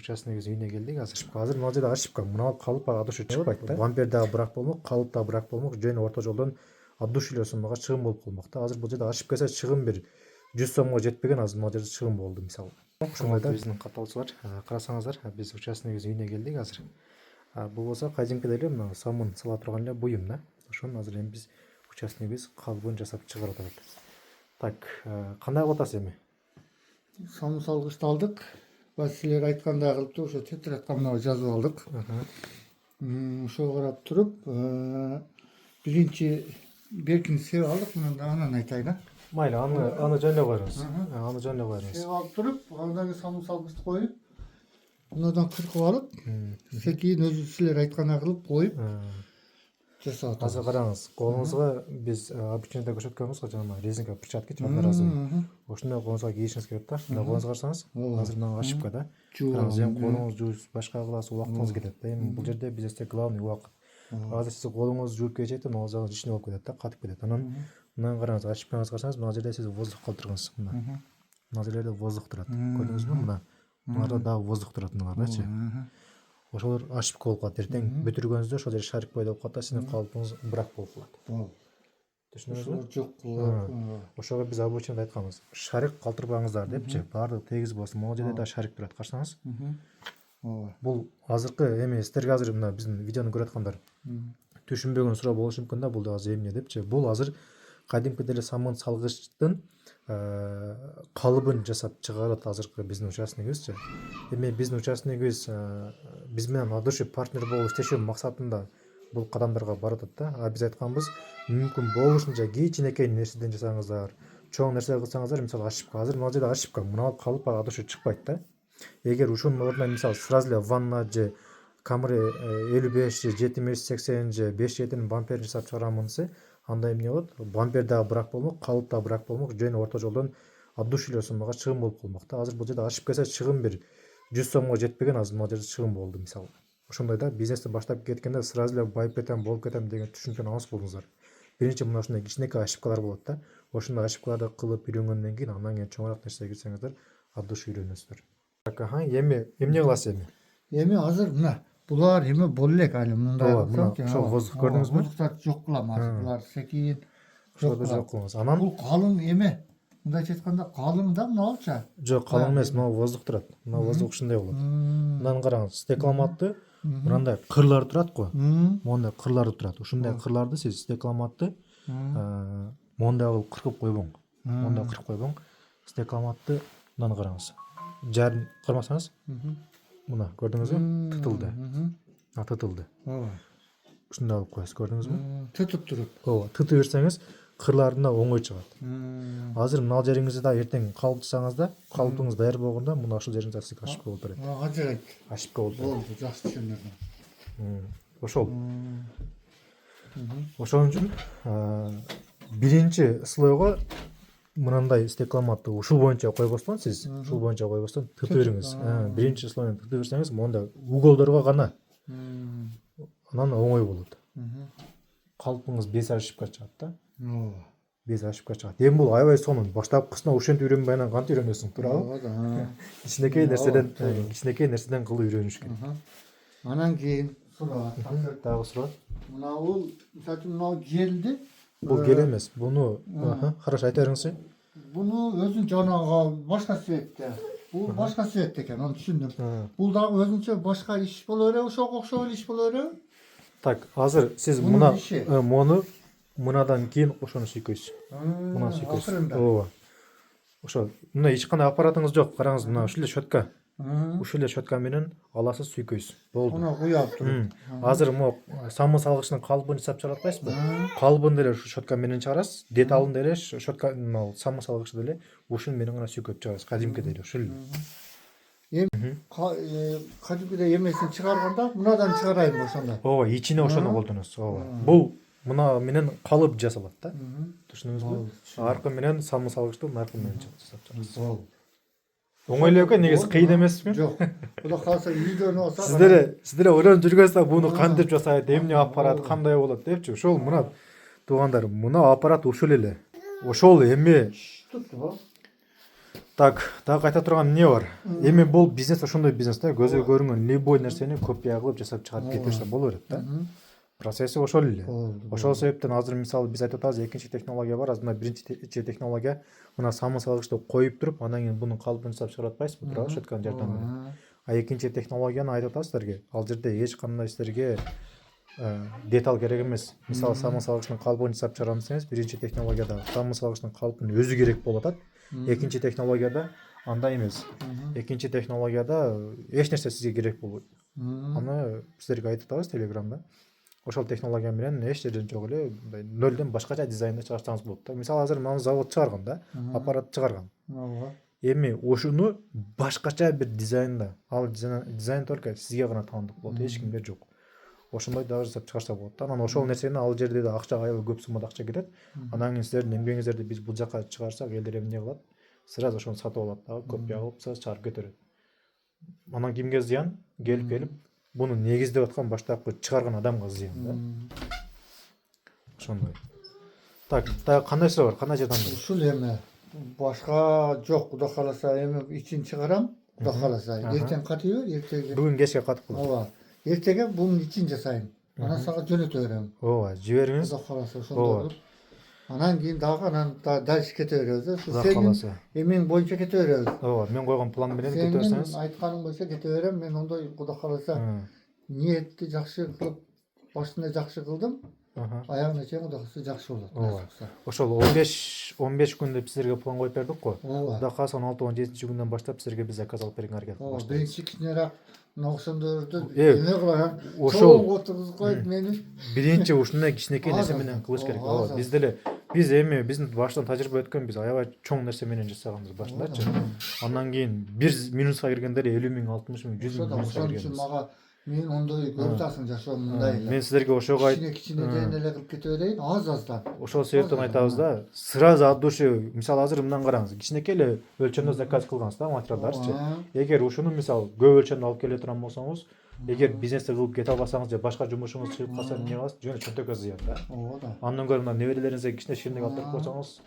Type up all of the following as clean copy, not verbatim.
Участогыбыз үйүнө келдик азыр мына жерде ошибка мына калып ага душу чыкпайт да. Бампер дагы бырак болмок, калып дагы бырак болмок, жөн орто жолдон от души эле суммага чыгым болуп калмак да. Азыр бул жерде ошибка эсе чыгым бир 100 сомго жетпеген, азыр мына жерде чыгым болду мисалы. Ошондой да биздин катталуучулар, карасаңыздар, биз участогыбыз үйүнө келдик азыр. Бул болсо кайдимкидей эле мына самын сала турган эле буюм да. Ошону азыр эми биз участогыбыз калыбын жасап чыгарып атабыз. Так, кандай кылып атасыз эми? Самын салгычты алдык. Силер айткандай кылып туруп ошо тетрадка мына жазып алдык. Ошого карап туруп, биринчи беркини себип алдык. Анан айтайын да. Майли, аны жөн эле коюңуз. Аны жөн эле коюңуз. Себип алып туруп, андан кийин самын салгычты коюп, мындан кыркып алып, секийин өзү силер айткандай кылып коюп жасап атабыз. Азыр караңыз, колуңузга биз обычныйда көрсөткөнбүз го жана резинка перчатки одноразовый. Ошондой колуңузга кийишиңиз керек да. Мына колуңузга карасаңыз, азыр мына ошибка да. Караңыз, эми колуңуз жууп башка кыласыз, убактыңыз кетет да. Эми бул жерде бизде главный убакыт. Азыр сиз колуңузду жууп келечекте, ноозагыңыз ичине болуп кетет да, катып кетет. Анан мына караңыз, ошибкаңызды карасаңыз, мына жерде сиз воздух калтыргансыз. Мына жерлерде воздух турат. Көрдүңүзбү? Мына. Мынарда дагы воздух турат мыналардачы. Ошолор ошибка болуп калат. Эртең бүтүргөнүздө ошол жер шарик пайда болуп калат да, сиздин калыбыңыз бырак болуп калат. Түшүндүңүзбү? Жок кылып. Ошого биз обучениеде айтканбыз. Шарик калтырбаңыздар депчи. Баардыгы тегиз болсун. Могул жерде да шарик турат. Карасаңыз. Бул азыркы эми сиздерге азыр мына биздин видеону көрүп аткандар түшүнбөгөн суроо болушу мүмкүн да, бул азыр эмне депчи. Бул азыр кадимкидей эле самын салгычтын калыбын жасап чыгарат азыркы биздин участогыбызчы. Эми биздин участогыбыз биз менен от души партнер болуп иштешүү максатында бул кадамдарга барып атат да. Биз айтканбыз, мүмкүн болушунча кичинекей нерседен жасаңыздар, чоң нерсе кылсаңыздар, мисалы ошибка. Азыр мына жерде ошибка мына калып ага душу чыкпайт да. Эгер ушунун ордуна мисалы сразу эле ванна же Camry 55 же 7580 же 5.7-нин бамперин жасап чыгарамын десе, анда эмне болот? Бампер дагы бырак болмок, калып дагы бырак болмок, жөн орто жолдон от души эле суммага чыгым болуп калмак да. Азыр бул жерде ошибка эсе чыгым бир 100 сомго жетпеген, азыр мына жерде чыгым болду мисалы. Ошондой да, бизнести баштап кеткенде сразу эле байып кетем, болуп кетем деген түшүнчөнү алыс болуңуздар. Биринчи мына ушундай кичинекей ошибкалар болот да. Ошондой ошибкаларды кылып үйрөнгөндөн кийин андан кийин чоңураак нерсеге кирсеңиздер, от души үйрөнөсүздөр. Так, эми эмне кыласыз эми? Эми азыр мына булар эме боло элек али мындай. Ошол воздух көрдүңүзбү? Воздухтарды жок кылам азыр. Булар секийин Ошолорду жок кылыңыз. Анан бул калың эме. Мындайча айтканда калың да мыналчы. Жок, калың эмес, мына воздух турат. Мына воздух ушундай болот. Мындан караңыз, стекломатты мындай кырлары турат го. Мондай кырлары турат. Ушундай кырларды сиз стекломатты мондай кылып кыркып койбоң. Мондай кыркып койбоң. Стекломатты мындан караңыз. Жарым кырмасаңыз, мына көрдүңүзбү? Тытылды. Тытылды. Ушундай кылып коесуз, көрдүңүзбү? Тытып туруп. Ооба, тытып берсеңиз кырларында оңой чыгат. Азыр мына жериңизде да эртең калып жасаңыз да, калыбыңыз даяр болгондо мына ушул жериңизде сизге ошибка болуп берет. Ажырайт. Ошибка болуп берет. Болду, жакшы түшүндүрдүм. Ошол. Ошон үчүн биринчи слойго мынандай стекломатты ушул боюнча койбостон сиз, ушул боюнча койбостон тытып бериңиз. Биринчи слойун тытып берсеңиз, монда уголдорго гана анан оңой болот. Калпыңыз без ошибка чыгат да. Без ошибка чыгат. Эми бул аябай сонун. Баштапкысына ушинтип үйрөнбөй анан кантип үйрөнөсүң, туурабы? Кичинекей нерседен кылып үйрөнүш керек. Анан кийин суроо. Дагы суроо. Мына бул, мисалы үчүн мына желди. Бул гел эмес. Буну, хорошо, айта бериңизчи. Буну өзүн жанагы башка цветте. Бул башка цвет экен, аны түшүндүм. Бул дагы өзүнчө башка иш боло береби, ошого окшоп эле иш боло береби? Так, азыр сиз муну мунадан кийин ошону сүйкөйсүз. Мына сүйкөйсүз. Ооба. Ошо, мына эч кандай аппаратыңыз жок. Караңыз, мына ушул эле щетка. Ушул эле щетка менен аласыз, сүйкөйсүз. Болду. Муну куяп туруп. Азыр могу самын салгычтын калыбын жасап чыгарып атпайсызбы? Калыбын деле ушу щетка менен чыгарасыз. Деталын деле щетка, самын салгычты деле ушун менен гана сүйкөп чыгарасыз. Кадимкидей эле ушул. Эми кадимкидей эмесин чыгарганда мунадан чыгарайынбы ошондо? Ооба, ичине ошону колдоносуз. Ооба. Бул мына менен калып жасалат да. Түшүндүңүзбү? Аркы менен самын салгычты аркы менен жасап чыгарасыз. Оңой эле экен, негизи кыйын эмесми? Жок. Кудай кааласа үйдөн алса. Сиздер ойлонуп жүргөнсүздөр, буну кантип жасайт, эмне аппарат, кандай болот депчи. Ошол мына туугандар, мына аппарат ушул эле. Ошол эми. Так, дагы айта турган эмне бар? Эми бул бизнес ошондой бизнес да, көзгө көрүнгөн любой нерсени копия кылып жасап чыгарып кете берсе боло берет да. Процесси ошол эле. Ошол себептен азыр мисалы биз айтып атабыз, экинчи технология бар, азыр мына биринчи технология мына самын салгычты коюп туруп, анан кийин мунун калыбын жасап чыгарып атпайсызбы, туура, щетканын жардамы менен. А экинчи технологияны айтып атам силерге. Ал жерде эч кандай силерге деталь керек эмес. Мисалы самын салгычтын калыбын жасап чыгарам десеңиз, биринчи технологияда самын салгычтын калыбын өзү керек болуп атат. Экинчи технологияда андай эмес. Экинчи технологияда эч нерсе сизге керек болбойт. Аны силерге айтып атабыз Телеграмда. Ошол технология менен эч жерден жок эле мындай нөлдөн башкача дизайнда чыгарсаңыз болот да. Мисалы азыр мына завод чыгарган да, аппарат чыгарган. Ооба. Эми ушуну башкача бир дизайнда, ал дизайн только сизге гана таандык болот, эч кимге жок. Ошондой дагы жасап чыгарса болот да. Анан ошол нерсени ал жерде да акча аябай көп суммада акча кетет. Анан кийин силердин эмгегиңиздерди биз бул жака чыгарсак, элдер эмне кылат? Сразу ошону сатып алат дагы, копия кылып сразу чыгарып кетет. Анан кимге зыян? Келип буну негиздеп аткан баштапкы чыгарган адамга зыян да. Ошондой. Так, дагы кандай суроо бар? Кандай жардам берет? Ушул эми башка жок, Кудай кааласа эми ичин чыгарам. Кудай кааласа. Эртең катыйбы, эртеге. Бүгүн кечке катып калат. Ооба. Эртеге бунун ичин жасайм. Анан сага жөнөтө берем. Ооба, жибериңиз. Кудай кааласа ошондой кылып. Анан кийин дагы дальше кете беребиз. Кудай кааласа. Эмең боюнча кете беребиз. Ооба, мен койгон план менен кете берсеңиз. Сенин айтканың боюнча кете берем. Мен ондой Кудай кааласа ниетти жакшы кылып, башында жакшы кылдым. Аягына чейин Кудай кааласа жакшы болот. Ооба. Ошол 15 күн деп силерге план коюп бердик го. Кудай кааласа 16-17 күндөн баштап силерге биз заказ алып берүүгө аракет кылабыз. Биринчи кичинерээк мына ошондорду эме кылам. Ошол отургузуп коюп мени. Биринчи ушундай кичинекей нерсе менен кылыш керек. Ооба, биз деле эми биздин баштан тажрыйба өткөн, биз аябай чоң нерсе менен жасаганбыз башындачы. Андан кийин 1 минуска киргенде 50 миң, 60 миң, 100 миң минуска Ошон үчүн мага мен ондой көрүп атасың жашоо мындай эле. Мен силерге ошого кичинеден эле кылып кете берейин, аз-аздан. Ошол себептен айтабыз да, сразу от души, мисалы азыр мындан караңыз, кичинекей эле өлчөмдө заказ кылгансыз да, материалдарчы. Эгер ушуну мисалы көп өлчөмдө алып келе турган болсоңуз, эгер бизнести кылып кете албасаңыз же башка жумушуңуз чыгып калса эмне кыласыз? Жөн чөнтөккө зыян да. Ооба да. Андан көрө мына неберелериңизге кичине шириндик алып берип койсоңуз,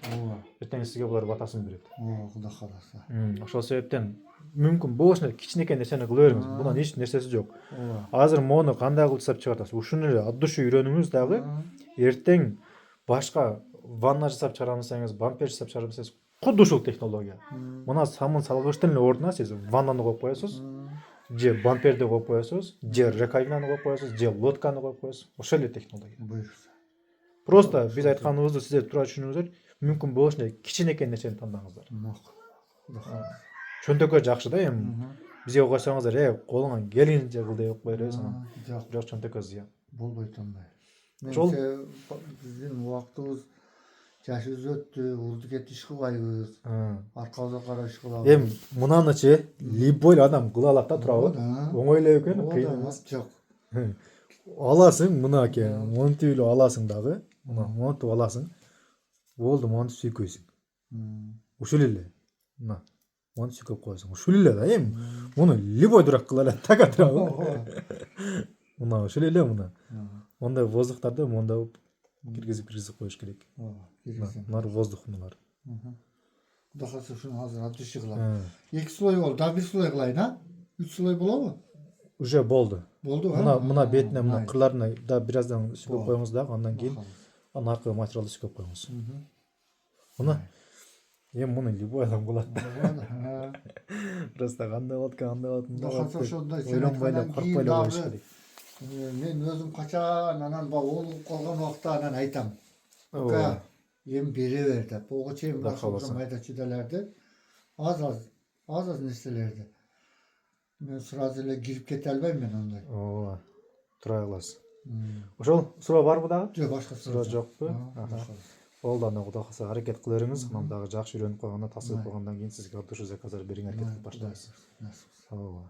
эртең сизге булар батасын берет. Ооба, Кудай кааласа. Ошол себептен мүмкүн болушунча кичинекей нерсени кыла бериңиз. Бунан эч нерсеси жок. Азыр мону кандай кылып жасап чыгартасыз? Ушуну эле от души үйрөнүңүз дагы. Эртең башка ванна жасап чыгарам десеңиз, бампер жасап чыгарам десеңиз, кудду ушул технология. Мына самын салгычтын эле ордуна сиз ваннаны коюп коесуз, же бамперди коюп коесуз, же раковинаны коюп коесуз, же лодканы коюп коесуз. Ошол эле технология. Буюрса. Просто биз айтканыбызды сиздер туура түшүнүңүздөр. Мүмкүн болушунча кичинекей нерсени тандаңыздар. Чөнтөккө жакшы да эми. Бизге койсоңуздар, колуңан келгенинче кыл деп кой беребиз анан. Жок, чөнтөккө зыян. Болбойт андай. Ошол биздин убактыбыз жашыбыз өттү, урду кетти иш кылбайбыз. Аркабызга карап иш кылабыз. Эми мунанычы любой адам кыла алат да, туурабы? Оңой эле экен, кыйын эмес. Жок. Аласың, мына экен, монтип эле аласың дагы. Мына монтип аласың. Болду, монтип сүйкөйсүң. Ушул эле. Мына монтип сүйкөп коесуң. Ушул эле да эми. Муну любой дурак кыла алат да, туурабы? Мына ушул эле мына. Мондай воздухтарды мондай киргизип коюш керек. Мына воздух мыналар. Кудай кааласа ушуну азыр от души кылам. 2 слой болду, дагы 1 слой кылайын, а? 3 слой болобу? Уже болду. Болду, Мына бетине, мына кырларына да бираздан сүйкөп коюңуз дагы, андан кийин анын аркы материалды сүйкөп коюңуз. Мына эми муну любой адам кылат да. Просто кандай болот экен, кандай болот Кудай кааласа ошондой ойлонбой эле, коркпой эле коюш керек. Мен өзүм качан анан оолуп калган убакта анан айтам. Эми бере бер деп. Ого чейин башка майда чүдөлөрдү. Аз нерселерди. Мен сразу эле кирип кете албайм мен ондай. Ооба. Тура кыласыз. Ошол суроо барбы дагы? Жок, башка суроо жокпу? Болду, анда Кудай кааласа аракет кыла бериңиз. Анан дагы жакшы үйрөнүп калганда, тасып калгандан кийин сизге от души заказдар берүүгө аракет кылып баштайбыз. Ооба.